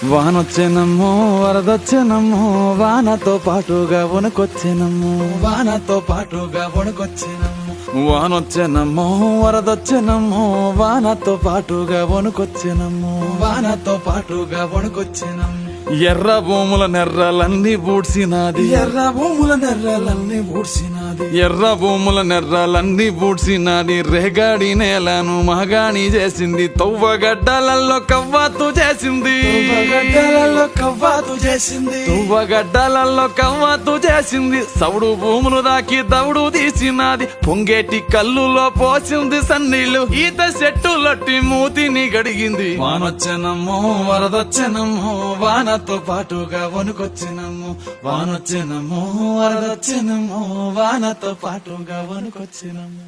వానొచ్చేనమ్మో వరదొచ్చేనమ్మో వానతో పాటుగా వణుకొచ్చేనమ్మో వానతో పాటుగా వణుకొచ్చేనమ్మో వానొచ్చేనమ్మో వరదొచ్చేనమ్మో వానతో పాటుగా వణుకొచ్చేనమ్మో వానతో పాటుగా వణుకొచ్చేనమ్మో ఎర్ర భూముల నెర్రలన్నీ బూడ్సినాది ఎర్ర భూముల నెర్రలన్నీ బూడ్సినాది ఎర్ర భూముల నెర్రలన్నీ బూడ్సినాది రేగాడి నేలను మగాణి చేసింది తవ్వగడ్డలలో కవ్వాతు చేసింది గడ్డలలో కవ్వాతు చేసింది తువ్వగడ్డలలో కవ్వాతు చేసింది సౌడు భూములు దాకి దౌడు తీసినది పొంగేటి కల్లులో పోసింది సన్నీళ్లు ఈత చెట్టులొట్టి మూతిని గడిగింది వానొచ్చెనమ్మో వరదొచ్చెనమ్మో వానతో పాటుగా వణుకొచ్చినమ్మో వానొచ్చెనమ్మో వరదొచ్చెనమ్మో వానతో పాటుగా వణుకొచ్చినమ్మో